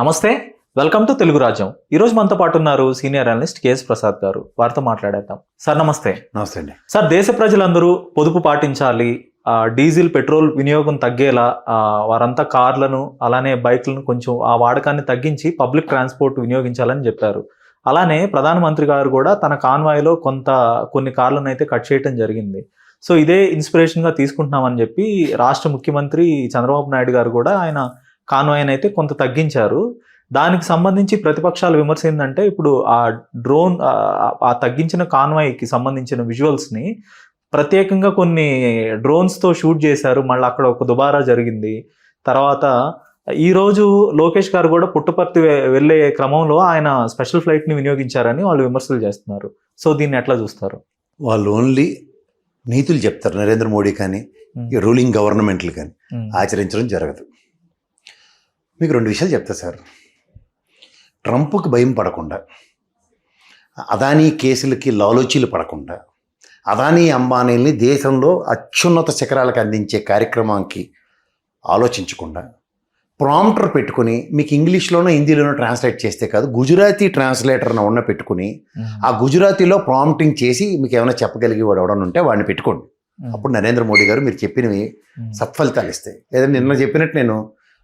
నమస్తే, welcome to Telugu రాజ్యం. ఈరోజు మనతో పాటు ఉన్నారు సీనియర్ అనలిస్ట్ కేఎస్ ప్రసాద్ గారు. వారితో మాట్లాడేద్దాం. సార్ నమస్తే. నమస్తే అండి. సార్, దేశ ప్రజలందరూ పొదుపు పాటించాలి, డీజిల్ పెట్రోల్ వినియోగం తగ్గేలా వారంతా కార్లను అలానే బైక్లను కొంచెం ఆ వాడకాన్ని తగ్గించి పబ్లిక్ ట్రాన్స్పోర్ట్ వినియోగించాలని చెప్పారు. అలానే ప్రధానమంత్రి గారు కూడా తన కాన్వాయ్లో కొన్ని కార్లను అయితే కట్ చేయడం జరిగింది. సో ఇదే ఇన్స్పిరేషన్గా తీసుకుంటున్నామని చెప్పి రాష్ట్ర ముఖ్యమంత్రి చంద్రబాబు నాయుడు గారు కూడా ఆయన కాన్వాయ్ని అయితే కొంత తగ్గించారు. దానికి సంబంధించి ప్రతిపక్షాల విమర్శ ఏంటంటే, ఇప్పుడు ఆ డ్రోన్ ఆ తగ్గించిన కాన్వాయ్కి సంబంధించిన విజువల్స్ని ప్రత్యేకంగా కొన్ని డ్రోన్స్తో షూట్ చేశారు. మళ్ళీ అక్కడ ఒక దుబారా జరిగింది. తర్వాత ఈరోజు లోకేష్ గారు కూడా పుట్టపర్తి వెళ్ళే క్రమంలో ఆయన స్పెషల్ ఫ్లైట్ని వినియోగించారని వాళ్ళు విమర్శలు చేస్తున్నారు. సో దీన్ని ఎట్లా చూస్తారు? వాళ్ళు ఓన్లీ నీతులు చెప్తారు. నరేంద్ర మోడీ కానీ ఈ రూలింగ్ గవర్నమెంట్లు కానీ ఆచరించడం జరగదు. మీకు రెండు విషయాలు చెప్తా సార్. ట్రంప్కి భయం పడకుండా, అదానీ కేసులకి లాలోచీలు పడకుండా, అదానీ అంబానీల్ని దేశంలో అత్యున్నత శిఖరాలకు అందించే కార్యక్రమానికి ఆలోచించకుండా ప్రాంప్టర్ పెట్టుకుని మీకు ఇంగ్లీష్లోనో హిందీలోనో ట్రాన్స్లేట్ చేస్తే కాదు, గుజరాతీ ట్రాన్స్లేటర్ను ఉన్న పెట్టుకుని ఆ గుజరాతీలో ప్రాంప్టింగ్ చేసి మీకు ఏమైనా చెప్పగలిగి వాడు ఎవడన్నా ఉంటే వాడిని పెట్టుకోండి. అప్పుడు నరేంద్ర మోడీ గారు మీరు చెప్పినవి సత్ఫలితాలు ఇస్తాయి. లేదా నిన్న చెప్పినట్టు నేను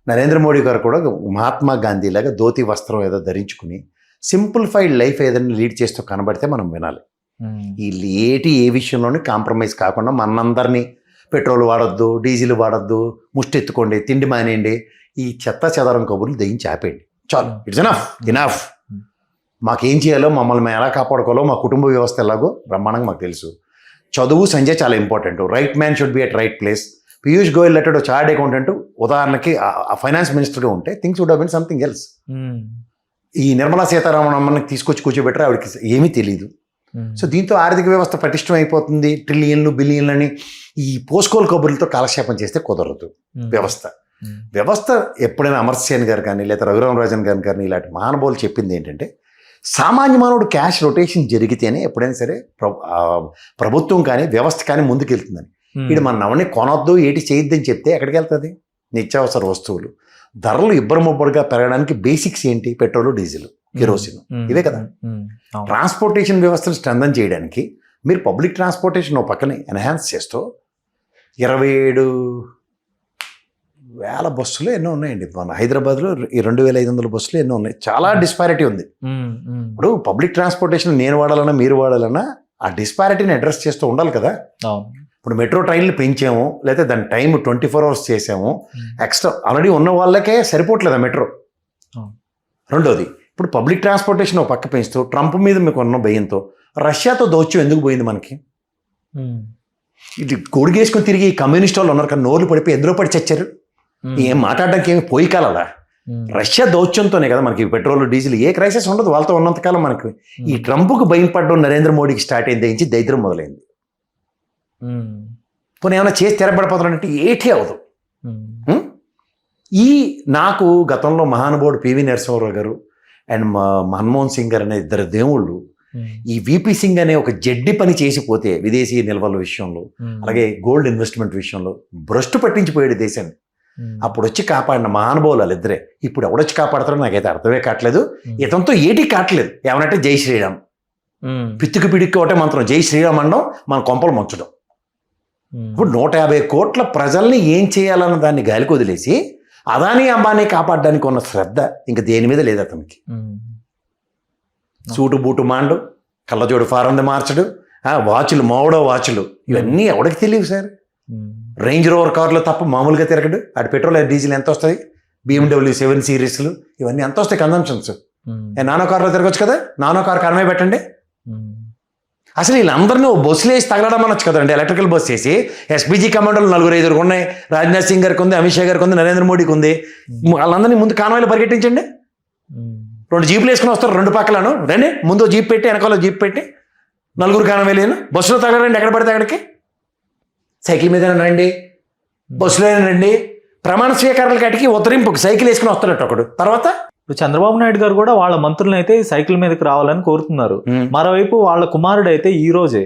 నరేంద్ర మోడీ గారు కూడా మహాత్మా గాంధీ లాగా ధోతి వస్త్రం ఏదో ధరించుకుని సింప్లిఫైడ్ లైఫ్ ఏదైనా లీడ్ చేస్తూ కనబడితే మనం వినాలి. వీళ్ళు ఏ విషయంలోనే కాంప్రమైజ్ కాకుండా మనందరినీ పెట్రోల్ వాడొద్దు, డీజిల్ వాడొద్దు, ముష్టి ఎత్తుకోండి, తిండి మానేయండి, ఈ చెత్త చెదరం కబుర్లు దయించి ఆపేయండి. చాలు, ఇట్స్ ఇనఫ్. మాకేం చేయాలో, మమ్మల్ని మేము ఎలా కాపాడుకోవాలో, మా కుటుంబ వ్యవస్థ ఎలాగో బ్రహ్మాండంగా మాకు తెలుసు. చదువు సంజయ్ చాలా important. Right man should be at right place. Piyush Goyal లెటెడ్ చార్ట్ అకౌంటెంట్ ఉదాహరణకి ఫైనాన్స్ మినిస్టర్గా ఉంటే things would have been something else. ఈ నిర్మలా సీతారామన్ తీసుకొచ్చి కూర్చోబెట్టారు, ఆవిడకి ఏమీ తెలియదు. సో దీంతో ఆర్థిక వ్యవస్థ పటిష్టం అయిపోతుంది. ట్రిలియన్లు బిలియన్లని ఈ పోస్కోల్ కబుర్లతో కాలక్షేపం చేస్తే కుదరదు. వ్యవస్థ ఎప్పుడైనా అమర్ సేన్ గారు కానీ లేదా రఘురామరాజన్ గారు కానీ ఇలాంటి మహానుభావులు చెప్పింది ఏంటంటే, సామాన్య మానవుడు క్యాష్ రొటేషన్ జరిగితేనే ఎప్పుడైనా సరే ప్రభుత్వం కానీ వ్యవస్థ కానీ ముందుకెళ్తుందని. ఇది మన నవని కొనొద్దు, ఏటి చేయొద్దని చెప్తే ఎక్కడికి వెళ్తుంది? నిత్యావసర వస్తువులు ధరలు ఇబ్బరముబ్బరుగా పెరగడానికి బేసిక్స్ ఏంటి? పెట్రోలు, డీజిల్, కెరోసిన్, ఇవే కదా. ట్రాన్స్పోర్టేషన్ వ్యవస్థను స్ట్రెంథన్ చేయడానికి మీరు పబ్లిక్ ట్రాన్స్పోర్టేషన్ ఒక పక్కనే ఎన్హాన్స్ చేస్తూ 27,000 బస్సులు ఎన్నో ఉన్నాయండి. మన హైదరాబాద్లో 2,500 బస్సులు ఎన్నో ఉన్నాయి. చాలా డిస్పారిటీ ఉంది. ఇప్పుడు పబ్లిక్ ట్రాన్స్పోర్టేషన్ నేను వాడాలన్నా మీరు వాడాలన్నా ఆ డిస్పారిటీని అడ్రస్ చేస్తూ ఉండాలి కదా. ఇప్పుడు మెట్రో ట్రైన్లు పెంచాము, లేకపోతే దాని టైం 24 hours చేసాము. ఎక్స్ట్రా ఆల్రెడీ ఉన్న వాళ్ళకే సరిపోవట్లేదా మెట్రో? రెండోది, ఇప్పుడు పబ్లిక్ ట్రాన్స్పోర్టేషన్ ఒక పక్క పెంచుతూ ట్రంప్ మీద మీకు ఉన్న భయంతో రష్యాతో దౌత్యం ఎందుకు పోయింది మనకి? ఇది గొడిగేసుకొని తిరిగి కమ్యూనిస్ట్ వాళ్ళు ఉన్నారు కదా, నోర్లు పడిపోయి ఎందులో పడి చచ్చారు. ఏం మాట్లాడడానికి ఏమి పోయి కాలదా? రష్యా దౌత్యంతోనే కదా మనకి పెట్రోల్, డీజిల్ ఏ క్రైసిస్ ఉండదు వాళ్ళతో ఉన్నంతకాలం. మనకి ఈ ట్రంప్కు భయం పడడం నరేంద్ర మోడీకి స్టార్ట్ అయింది, నుంచి దరిద్రం మొదలైంది. పోనీ ఏమైనా చేసి తెరపడిపోతారంటే ఏటీ అవదు. నాకు గతంలో మహానుభావుడు పివి నరసింహారావు గారు అండ్ మన్మోహన్ సింగ్ గారు అనే ఇద్దరు దేవుళ్ళు ఈ విపి సింగ్ అనే ఒక జడ్డి పని చేసిపోతే విదేశీ నిల్వల విషయంలో, అలాగే గోల్డ్ ఇన్వెస్ట్మెంట్ విషయంలో భ్రష్టు పట్టించిపోయాడు దేశాన్ని. అప్పుడు వచ్చి కాపాడిన మహానుభావులు వాళ్ళిద్దరే. ఇప్పుడు ఎవడొచ్చి కాపాడతారో నాకైతే అర్థమే కావట్లేదు. ఇతనితో ఏటీ కావట్లేదు. ఏమనంటే జై శ్రీరామ్, పిత్తుకు పిడికి ఒకటే మంత్రం, జై శ్రీరామ్ అనడం, మన కొంపలు ముంచడం. ఇప్పుడు 150 కోట్ల ప్రజల్ని ఏం చేయాలన్న దాన్ని గాలికి వదిలేసి అదానీ అంబానీ కాపాడడానికి ఉన్న శ్రద్ధ ఇంకా దేని మీద లేదు అతనికి. సూటు బూటు మాండు, కళ్ళజోడు ఫారంది మార్చడు, వాచులు మోడో వాచులు, ఇవన్నీ ఎవడికి తెలియవు సార్. రేంజ్ రోవర్ కార్లో తప్ప మామూలుగా తిరగడు. అటు పెట్రోల్ డీజిల్ ఎంత వస్తుంది? BMW 7 Seriesలు ఇవన్నీ ఎంత వస్తాయి కన్జంప్షన్స్? నానో కార్లో తిరగచ్చు కదా. నానో కార్ కనమే పెట్టండి. అసలు వీళ్ళందరినీ బస్సులు వేసి తగలడం అనొచ్చు కదండి. ఎలక్ట్రికల్ బస్ చేసి ఎస్పీజీ కమాండర్లు 4-5 ఉన్నాయి. రాజ్నాథ్ సింగ్ గారికి ఉంది, అమిత్ షా గారికి ఉంది, నరేంద్ర మోడీకి ఉంది. వాళ్ళందరినీ ముందు కాన్వాయ్లో పరిగెట్టించండి. 2 జీపులు వేసుకుని వస్తారు, 2 పక్కలను రండి. ముందు జీప్ పెట్టి వెనకాల జీప్ పెట్టి 4 కాన్వాయ్లేను. బస్సులో తగలరండి, ఎక్కడ పడితే అక్కడికి. సైకిల్ మీద రండి, బస్సులో రండి. ప్రమాణ స్వీకారాల కాటికి ఉత్తరింపుకి సైకిల్ వేసుకుని వస్తాడట ఒకడు. తర్వాత ఇప్పుడు చంద్రబాబు నాయుడు గారు కూడా వాళ్ళ మంత్రులను అయితే సైకిల్ మీదకి రావాలని కోరుతున్నారు. మరోవైపు వాళ్ళ కుమారుడు అయితే ఈ రోజే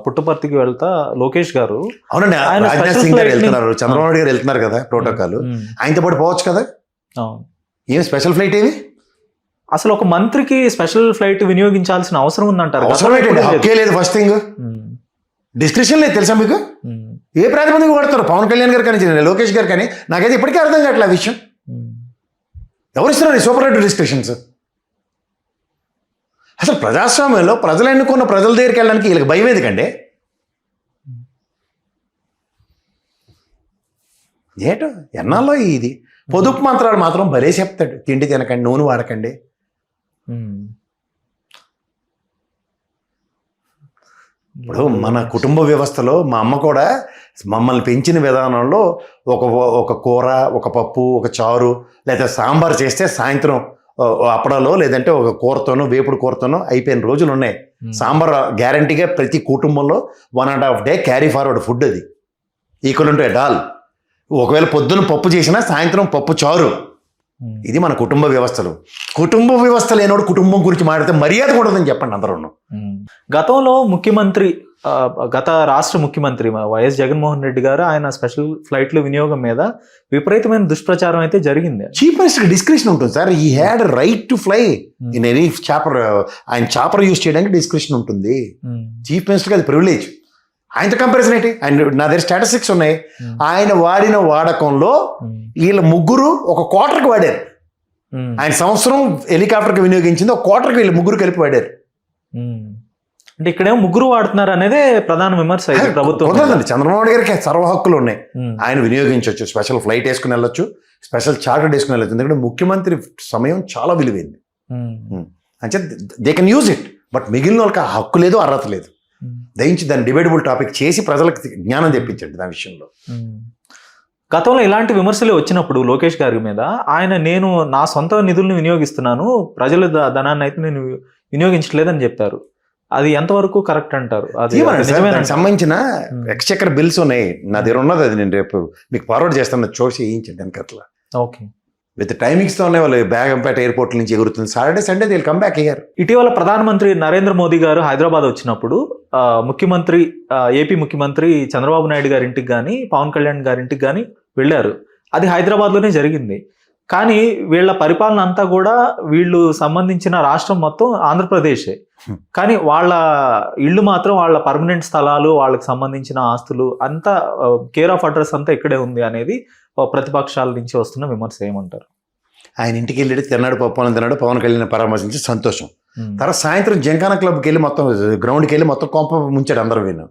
పుట్టపర్తికి వెళ్తా లోకేష్ గారు. అవునండి, రాజ్నాథ్ సింగ్ గారు వెళ్తున్నారు, చంద్రబాబు నాయుడు గారు వెళ్తున్నారు కదా ప్రోటోకాల్, ఆయనతో పాటు పోవచ్చు కదా. ఏం స్పెషల్ ఫ్లైట్ ఏమి అసలు ఒక మంత్రికి స్పెషల్ ఫ్లైట్ వినియోగించాల్సిన అవసరం ఉందంటారు. అవసరం ఏంటండి? హక్కే లేదు. ఫస్ట్ థింగ్ డిస్క్రిప్షన్ లేదు తెలుసా మీకు? ఏ ప్రాతిపదిక కొడతారు? పవన్ కళ్యాణ్ గారు కానీ లోకేష్ గారు కానీ నాకైతే ఇప్పటికీ అర్థం కావట్లేదు ఆ విషయం. ఎవరు ఇస్తున్నారు ఈ సూపర్ రైట్ డిస్క్రిప్షన్స్? అసలు ప్రజాస్వామ్యంలో ప్రజలు ఎన్నుకున్న ప్రజల దగ్గరికి వెళ్ళడానికి వీళ్ళకి భయం ఎందుకండి? ఏటో ఎన్నాళ్ళో ఇది పొదుపు మంత్రాలు మాత్రం భలే చెప్తాడు. తిండి తినకండి, నూనె వాడకండి. ఇప్పుడు మన కుటుంబ వ్యవస్థలో మా అమ్మ కూడా మమ్మల్ని పెంచిన విధానంలో ఒక కూర, ఒక పప్పు, ఒక చారు లేదా సాంబార్ చేస్తే సాయంత్రం అప్పడాలో లేదంటే ఒక కూరతోనో వేపుడు కూరతోనో అయిపోయిన రోజులు ఉన్నాయి. సాంబార్ గ్యారంటీగా ప్రతి కుటుంబంలో 1.5 డే క్యారీ ఫార్వర్డ్ ఫుడ్. అది ఈక్వల్ టు ఎ డాల్. ఒకవేళ పొద్దున పప్పు చేసినా సాయంత్రం పప్పు చారు. ఇది మన కుటుంబ వ్యవస్థలు. కుటుంబ వ్యవస్థ లేనోడు కుటుంబం గురించి మాట్లాడితే మర్యాద కూడదని చెప్పండి అందరూ. గతంలో గత రాష్ట్ర ముఖ్యమంత్రి వైఎస్ జగన్మోహన్ రెడ్డి గారు ఆయన స్పెషల్ ఫ్లైట్లు వినియోగం మీద విపరీతమైన దుష్ప్రచారం అయితే జరిగింది. చీఫ్ మినిస్టర్ డిస్క్రిప్షన్ ఉంటుంది సార్. ఈ had right to fly in any chopper. ఆయన చాపర్ యూజ్ చేయడానికి డిస్క్రిప్షన్ ఉంటుంది. చీఫ్ మినిస్టర్కి అది ప్రివిలేజ్. ఆయనతో కంపారిజన్ ఏంటి? ఆయన నా దగ్గర స్టాటిస్టిక్స్ ఉన్నాయి. ఆయన వాడిన వాడకంలో వీళ్ళ ముగ్గురు ఒక క్వార్టర్కి వాడారు. ఆయన సంవత్సరం హెలికాప్టర్కి వినియోగించింది ఒక క్వార్టర్కి వీళ్ళు ముగ్గురు కలిపి వాడారు. అంటే ఇక్కడేమో ముగ్గురు వాడుతున్నారు అనేదే ప్రధాన విమర్శ ప్రభుత్వం. చంద్రబాబు గారికి సర్వ హక్కులు ఉన్నాయి. ఆయన వినియోగించవచ్చు. స్పెషల్ ఫ్లైట్ వేసుకుని వెళ్ళొచ్చు, స్పెషల్ చార్టర్ వేసుకుని వెళ్ళొచ్చు. ఎందుకంటే ముఖ్యమంత్రి సమయం చాలా విలువైంది. అంటే they can use it. But మిగిలిన వాళ్ళకి ఆ హక్కు లేదు, అర్హత లేదు. దయించి దాన్ని డిబేటబుల్ టాపిక్ చేసి ప్రజలకు జ్ఞానం తెప్పించండి దాని విషయంలో. గతంలో ఇలాంటి విమర్శలు వచ్చినప్పుడు లోకేష్ గారి మీద నేను నా సొంత నిధులను వినియోగిస్తున్నాను, ప్రజల ధనాన్ని అయితే నేను వినియోగించలేదని చెప్పారు. అది ఎంతవరకు కరెక్ట్ అంటారు? అది సంబంధించిన ఎక్స్చెక్కర్ బిల్స్ ఉన్నాయి నా దగ్గర ఉన్నది. అది నేను రేపు మీకు ఫార్వర్డ్ చేస్తాను, చూసి వేయించండి దానికి అట్లా. ఓకే. విత్ టైమింగ్స్తో ఉన్నాయి. వాళ్ళు బేగంపేట ఎయిర్పోర్ట్ నుంచి ఎగురుతుంది. Saturday Sunday they will come back here. ఇటీవల ప్రధానమంత్రి నరేంద్ర మోదీ గారు హైదరాబాద్ వచ్చినప్పుడు ఏపీ ముఖ్యమంత్రి చంద్రబాబు నాయుడు గారి ఇంటికి కానీ పవన్ కళ్యాణ్ గారి ఇంటికి కానీ వెళ్ళారు. అది హైదరాబాద్లోనే జరిగింది. కానీ వీళ్ళ పరిపాలన అంతా కూడా వీళ్ళు సంబంధించిన రాష్ట్రం మొత్తం ఆంధ్రప్రదేశే. కానీ వాళ్ళ ఇళ్ళు మాత్రం వాళ్ళ పర్మనెంట్ స్థలాలు, వాళ్ళకి సంబంధించిన ఆస్తులు అంతా కేర్ ఆఫ్ అడ్రస్ అంతా ఇక్కడే ఉంది అనేది ప్రతిపక్షాల నుంచి వస్తున్న విమర్శ. ఏమంటారు? ఆయన ఇంటికి వెళ్ళి తిన్నాడు, పప్పు తిన్నాడు, పవన్ కళ్యాణ్ పరామర్శించి సంతోషం. తర్వాత సాయంత్రం జంకానా క్లబ్కి వెళ్ళి మొత్తం గ్రౌండ్కి వెళ్ళి మొత్తం కొంప ముంచాడు అందరూ. విను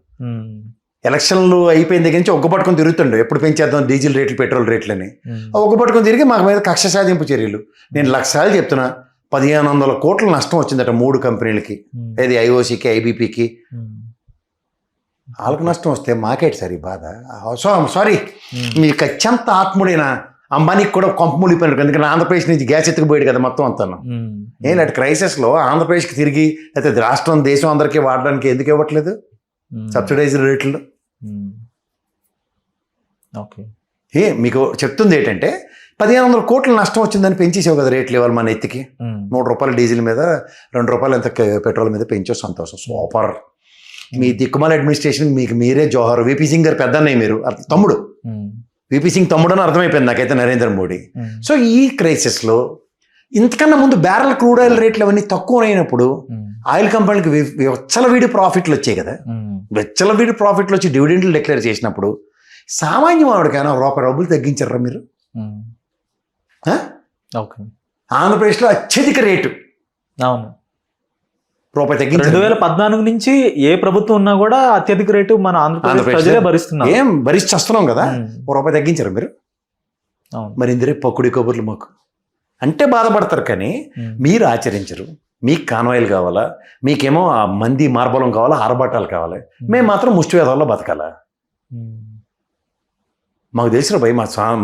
ఎలక్షన్లు అయిపోయిన దగ్గర నుంచి ఒక్క పట్టుకొని తిరుగుతుండే, ఎప్పుడు పెంచేద్దాం డీజిల్ రేట్లు, పెట్రోల్ రేట్లని. ఒక్క పట్టుకొని తిరిగి మాకు మీద కక్ష సాధింపు చర్యలు. నేను లక్షలు చెప్తున్నా, 1500 కోట్ల నష్టం వచ్చిందట 3 కంపెనీలకి. ఏది ఐఓసీకి, ఐబీపీకి. వాళ్ళకి నష్టం వస్తే మాకేటి సార్ ఈ బాధ? సారీ, మీకు అత్యంత ఆత్ముడైన అంబానీకి కూడా కొంప మూలిపోయినారు. ఎందుకంటే ఆంధ్రప్రదేశ్ నుంచి గ్యాస్ ఎత్తుకుపోయాడు కదా మొత్తం అంతాను. ఏంటంటే క్రైసిస్లో ఆంధ్రప్రదేశ్కి తిరిగి అయితే రాష్ట్రం దేశం అందరికీ వాడడానికి ఎందుకు ఇవ్వట్లేదు సబ్సిడైజ్డ్ రేట్లు? మీకు చెప్తుంది ఏంటంటే 1500 కోట్ల నష్టం వచ్చిందని పెంచేసావు కదా రేట్లు. ఇవ్వాలి మన ఎత్తికి 3 రూపాయలు డీజిల్ మీద, 2 రూపాయలు ఎంత పెట్రోల్ మీద పెంచో సంతోషం. సూపర్. మీ దిక్కుమాల అడ్మినిస్ట్రేషన్ మీకు మీరే జోహార్. విపి సింగ్ గారు పెద్ద అన్నయ్య, మీరు తమ్ముడు. విపి సింగ్ తమ్ముడు అని అర్థమైపోయింది నాకైతే నరేంద్ర మోడీ. సో ఈ క్రైసిస్లో ఇంతకన్నా ముందు బ్యారల్ క్రూడ్ ఆయిల్ రేట్లు అవన్నీ తక్కువ అయినప్పుడు ఆయిల్ కంపెనీలకు వెచ్చలవిడి ప్రాఫిట్లు వచ్చాయి కదా. వెచ్చలవిడి ప్రాఫిట్లు వచ్చి డివిడెంట్లు డిక్లేర్ చేసినప్పుడు సామాన్య వాడికైనా ₹1 తగ్గించారా మీరు? ఆంధ్రప్రదేశ్లో అత్యధిక రేటు రూపాయి తగ్గించారు. 2014 నుంచి ఏ ప్రభుత్వం ఉన్నా కూడా అత్యధిక రేటు మన ఆంధ్రప్రదేశ్ ప్రజలే భరిస్తున్నారు. ఏం భరిస్తున్నాం కదా, ₹1 తగ్గించారు మీరు. మరి ఇందరే పక్కుడి కబుర్లు మాకు అంటే బాధపడతారు, కానీ మీరు ఆచరించరు. మీకు కాన్వాయిలు కావాలా, మీకేమో ఆ మంది మార్బలం కావాలా, ఆరబాటాలు కావాలి. మేము మాత్రం ముష్టి వేదాల్లో బతకాలా? మాకు తెలిసిన భయ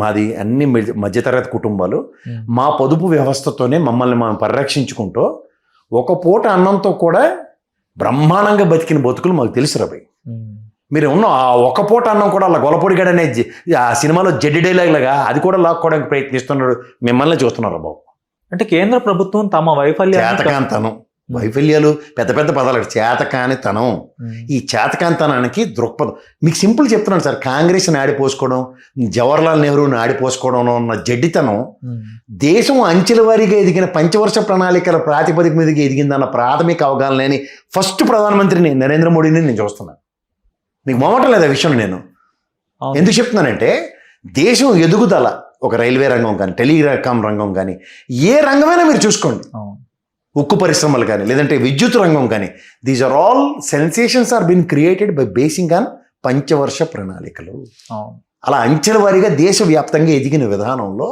మాది అన్ని మధ్యతరగతి కుటుంబాలు. మా పొదుపు వ్యవస్థతోనే మమ్మల్ని మనం పరిరక్షించుకుంటూ ఒక పూట అన్నంతో కూడా బ్రహ్మాండంగా బతికిన బతుకులు మాకు తెలుసురా భయ్. మీరు ఉన్న ఆ ఒక పూట అన్నం కూడా అలా గొలపొడిగాడనే ఆ సినిమాలో జడ్డి డైలాగ్ లాగా అది కూడా లాక్కోవడానికి ప్రయత్నిస్తున్నాడు. మిమ్మల్ని చూస్తున్నారు బాబు. అంటే కేంద్ర ప్రభుత్వం తమ వైఫల్యం చేతకాంతనం వైఫల్యాలు పెద్ద పెద్ద పదాలు, చేతకానితనం. ఈ చేతకానితనానికి దృక్పథం మీకు సింపుల్ చెప్తున్నాను సార్. కాంగ్రెస్ని ఆడిపోసుకోవడం, జవహర్లాల్ నెహ్రూని ఆడిపోసుకోవడం ఉన్న జడ్డితనం దేశం అంచెల వారీగా ఎదిగిన పంచవర్ష ప్రణాళికల ప్రాతిపదిక మీదకి ఎదిగిందన్న ప్రాథమిక అవగాహన లేని ఫస్ట్ ప్రధానమంత్రిని నరేంద్ర మోడీని నేను చూస్తున్నాను. మీకు మొమ్మటం లేదు ఆ విషయం. నేను ఎందుకు చెప్తున్నానంటే దేశం ఎదుగుదల, ఒక రైల్వే రంగం కానీ, టెలికాం రంగం కానీ, ఏ రంగమైనా మీరు చూసుకోండి, ఉక్కు పరిశ్రమలు కానీ, లేదంటే విద్యుత్ రంగం కానీ, these are all sensations are been created by basing on పంచవర్ష ప్రణాళికలు. అలా అంచెల వారీగా దేశవ్యాప్తంగా ఎదిగిన విధానంలో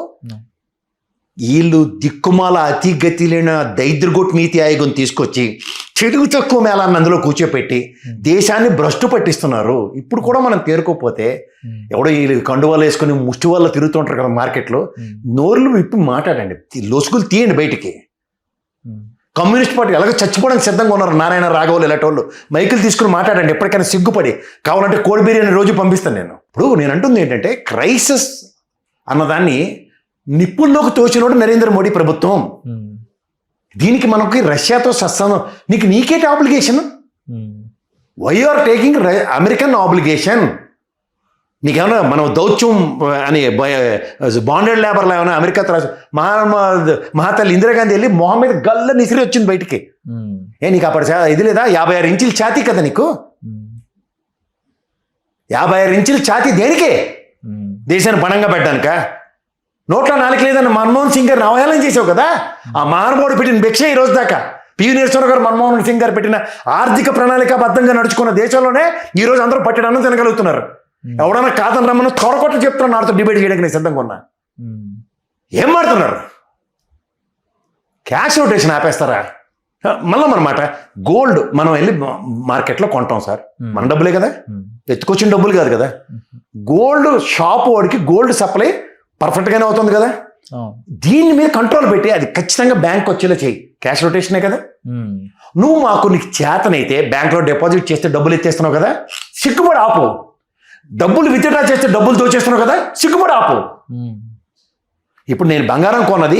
వీళ్ళు దిక్కుమాల అతి గతి లేని దైద్రగొట్ నీతి ఆయోగం తీసుకొచ్చి చెడుగు తక్కువ మేళాన్ని అందులో కూర్చోపెట్టి దేశాన్ని భ్రష్టు పట్టిస్తున్నారు. ఇప్పుడు కూడా మనం తేరుకోపోతే ఎవడో వీళ్ళు కండువాలు వేసుకుని ముష్టి వల్ల తిరుగుతుంటారు కదా మార్కెట్లో, నోర్లు ఇప్పుడు మాట్లాడండి, లొసుగులు తీయండి బయటికి. కమ్యూనిస్ట్ పార్టీ ఎలాగో చచ్చిపోవడానికి సిద్ధంగా ఉన్నారు. నారాయణ రాఘవులు ఇలాంటి మైకులు తీసుకుని మాట్లాడండి. ఎప్పటికైనా సిగ్గుపడి కావాలంటే కోడి బిర్యానీ రోజు పంపిస్తాను నేను. ఇప్పుడు నేను అంటుంది ఏంటంటే క్రైసిస్ అన్నదాన్ని నిప్పుల్లోకి తోచినోడు నరేంద్ర మోడీ ప్రభుత్వం. దీనికి మనకి రష్యాతో సత్సంగం, నీకేంటి obligation? Why are taking American obligation? నీకేమన్నా మనం దౌత్యం అని బాండెడ్ లేబర్లో ఏమైనా అమెరికా మహాతల్లి ఇందిరాగాంధీ వెళ్ళి మొహం మీద గల్ల నిసిరి వచ్చింది బయటికి. నీకు అప్పుడు ఇది లేదా? 56 ఇంచుల ఛాతీ కదా నీకు. 56 ఇంచుల ఛాతీ దేనికే? దేశాన్ని పణంగా పెట్టడానిక? నోట్లో నాలుగు లేదని మన్మోహన్ సింగ్ గారిని అవహేళన చేసావు కదా. ఆ మహానుభావుడు పెట్టిన భిక్ష ఈ రోజు దాకా పివి నరసింహరావు గారు, మన్మోహన్ సింగ్ గారు పెట్టిన ఆర్థిక ప్రణాళికాబద్ధంగా నడుచుకున్న దేశంలోనే ఈ రోజు అందరూ పట్టడాన్ని తినగలుగుతున్నారు. ఎవడన్నా కాదని రమ్మని తొడకొట్టు చెప్తున్నా, నాతో డిబేట్ చేయడానికి నేను సిద్ధంగా ఉన్నా. ఏం మాడుతున్నారు? Cash rotation ఆపేస్తారా? మళ్ళీ మనమాట గోల్డ్ మనం వెళ్ళి మార్కెట్లో కొంటాం సార్, మన డబ్బులే కదా, ఎత్తుకొచ్చిన డబ్బులు కాదు కదా. గోల్డ్ షాప్ వాడికి గోల్డ్ సప్లై పర్ఫెక్ట్గానే అవుతుంది కదా. దీని మీద కంట్రోల్ పెట్టి అది ఖచ్చితంగా బ్యాంక్ వచ్చేలా చేయి. క్యాష్ రొటేషనే కదా. నీకు చేతనైతే బ్యాంక్లో డిపాజిట్ చేస్తే డబ్బులు ఎత్తేస్తున్నావు కదా, సిగ్గుపడి ఆపు. డబ్బులు విత్డ్రా చేస్తే డబ్బులు దోచేస్తున్నావు కదా, సిగ్గుపడి ఆపు. ఇప్పుడు నేను బంగారం కొన్నది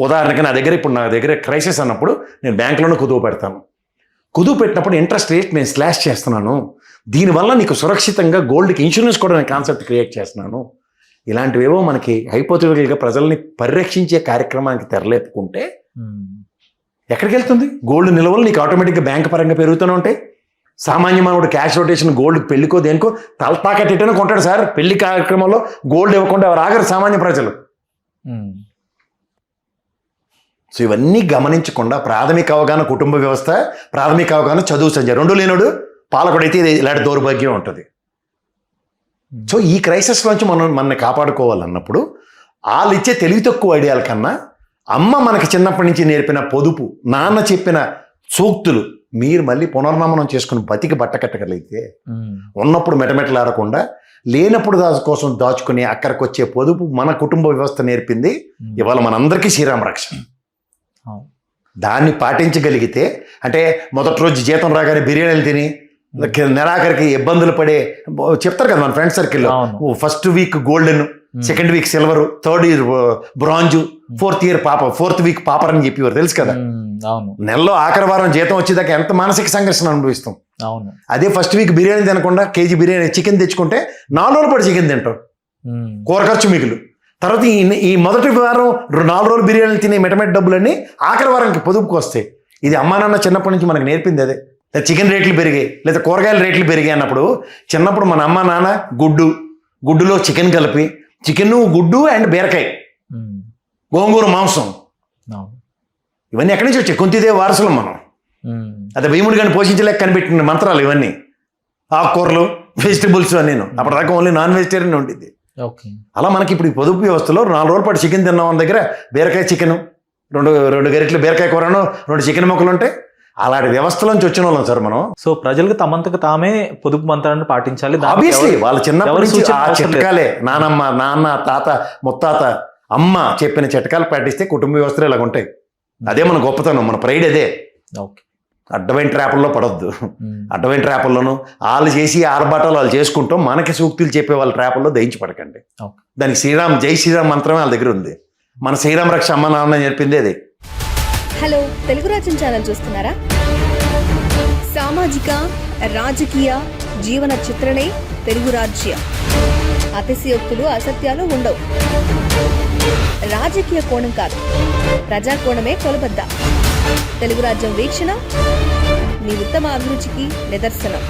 ఉదాహరణకి నా దగ్గర క్రైసిస్ అన్నప్పుడు నేను బ్యాంకులోనే కుదువు పెడతాను. కుదువు పెట్టినప్పుడు ఇంట్రెస్ట్ రేట్ నేను స్లాష్ చేస్తున్నాను. దీనివల్ల నీకు సురక్షితంగా గోల్డ్కి ఇన్సూరెన్స్ కూడా నేను కాన్సెప్ట్ క్రియేట్ చేస్తున్నాను. ఇలాంటివేవో మనకి హైపోథెటికల్గా ప్రజల్ని పరిరక్షించే కార్యక్రమానికి తెరలేపుకుంటే ఎక్కడికి వెళ్తుంది? గోల్డ్ నిల్వలు నీకు ఆటోమేటిక్గా బ్యాంక్ పరంగా పెరుగుతూనే ఉంటాయి. సామాన్య మానవుడు క్యాష్ రొటేషన్ గోల్డ్ పెళ్లికో దేనికో తలతాకట్టేటనే కొంటాడు సార్. పెళ్లి కార్యక్రమంలో గోల్డ్ ఇవ్వకుండా ఎవరు ఆగరు సామాన్య ప్రజలు. సో ఇవన్నీ గమనించకుండా ప్రాథమిక అవగాహన కుటుంబ వ్యవస్థ, ప్రాథమిక అవగాహన చదువు సంజయ్, రెండు లేనుడు పాలకుడైతే ఇలాంటి దౌర్భాగ్యం ఉంటుంది. సో ఈ క్రైసిస్ నుంచి మనల్ని కాపాడుకోవాలన్నప్పుడు వాళ్ళు ఇచ్చే తెలివి తక్కువ ఐడియాల కన్నా అమ్మ మనకి చిన్నప్పటి నుంచి నేర్పిన పొదుపు, నాన్న చెప్పిన సూక్తులు మీరు మళ్ళీ పునర్నమనం చేసుకుని బతికి బట్టకట్టగలిగితే ఉన్నప్పుడు మెటమెటలాడకుండా లేనప్పుడు కోసం దాచుకుని అక్కడికి వచ్చే పొదుపు మన కుటుంబ వ్యవస్థ నేర్పింది. ఇవాళ మనందరికీ శ్రీరామ రక్ష. దాన్ని పాటించగలిగితే, అంటే మొదటి రోజు జీతం రాగానే బిర్యానీలు తిని నెలాఖరికి ఇబ్బందులు పడే చెప్తారు కదా మన ఫ్రెండ్ సర్కిల్లో, first week golden, second week silver, third year bronze, fourth week pauper అని చెప్పేవారు తెలుసు కదా. నెలలో ఆఖరి వారం జీతం వచ్చేదాకా ఎంత మానసిక సంఘర్షణ అనుభవిస్తాం. అదే ఫస్ట్ వీక్ బిర్యానీ తినకుండా కేజీ బిర్యానీ చికెన్ తెచ్చుకుంటే 4 రోజులు పడి చికెన్ తింటాం, కూర ఖర్చు మిగులు. తర్వాత ఈ మొదటి వారం 4 రోజులు బిర్యానీలు తినే మెటమెట్ డబ్బులన్నీ ఆఖరి వారానికి పొదుపుకు వస్తాయి. ఇది అమ్మా నాన్న చిన్నప్పటి నుంచి మనకు నేర్పింది అదే. చికెన్ రేట్లు పెరిగాయి లేదా కూరగాయల రేట్లు పెరిగాయి అన్నప్పుడు చిన్నప్పుడు మన అమ్మ నాన్న గుడ్డులో చికెన్ కలిపి, చికెన్ గుడ్డు అండ్ బీరకాయ, గోంగూర మాంసం, ఇవన్నీ ఎక్కడి నుంచి వచ్చాయి? కుంతిదేవి వారసులం మనం. అదే భీముడు కానీ పోషించలేక కనిపెట్టిన మంత్రాలు ఇవన్నీ. ఆకుకూరలు, వెజిటబుల్స్ అని నేను అప్పటిదాకా ఓన్లీ నాన్ వెజిటేరియన్ ఉండేది. అలా మనకి ఇప్పుడు ఈ పొదుపు వ్యవస్థలో 4 రోజుల పాటు చికెన్ తిన్నాం, మన దగ్గర బీరకాయ చికెన్, రెండు గరిటెలు బీరకాయ కూరను, 2 చికెన్ ముక్కలు ఉంటాయి. అలాంటి వ్యవస్థలోంచి వచ్చిన వాళ్ళం సార్ మనం. సో ప్రజలకు తమంతకు తామే పొదుపు మంత్రాన్ని పాటించాలి. ఆబ్వియస్లీ వాళ్ళ చిన్నప్పటి నుంచి ఆ చిట్కాలే, నాన్న, తాత, ముత్తాత, అమ్మ చెప్పిన చిట్కాలు పాటిస్తే కుటుంబ వ్యవస్థలు ఇలాగ ఉంటాయి. అదే మన గొప్పతనం, మన ప్రైడ్ అదే. అడ్డమైన ట్రాపుల్లో పడొద్దు. అడ్డమైన ట్రాపుల్లోనూ వాళ్ళు చేసి ఆర్భాటాలు వాళ్ళు చేసుకుంటాం, మనకి సూక్తులు చెప్పే వాళ్ళ ట్రాపుల్లో దయించి పడకండి. దానికి జై శ్రీరామ్ మంత్రమే వాళ్ళ దగ్గర ఉంది. మన శ్రీరామ రక్ష అమ్మ నాన్న చెప్పింది అదే. హలో, తెలుగు రాజ్యం ఛానల్ చూస్తున్నారా? సామాజిక రాజకీయ జీవన చిత్రణే తెలుగు రాజ్యం. అతిశయోక్తులు అసత్యాలు ఉండవు. రాజకీయ కోణం కాదు, ప్రజా కోణమే కొలబద్ద. తెలుగు రాజ్యం వీక్షణ మీ ఉత్తమ అభిరుచికి నిదర్శనం.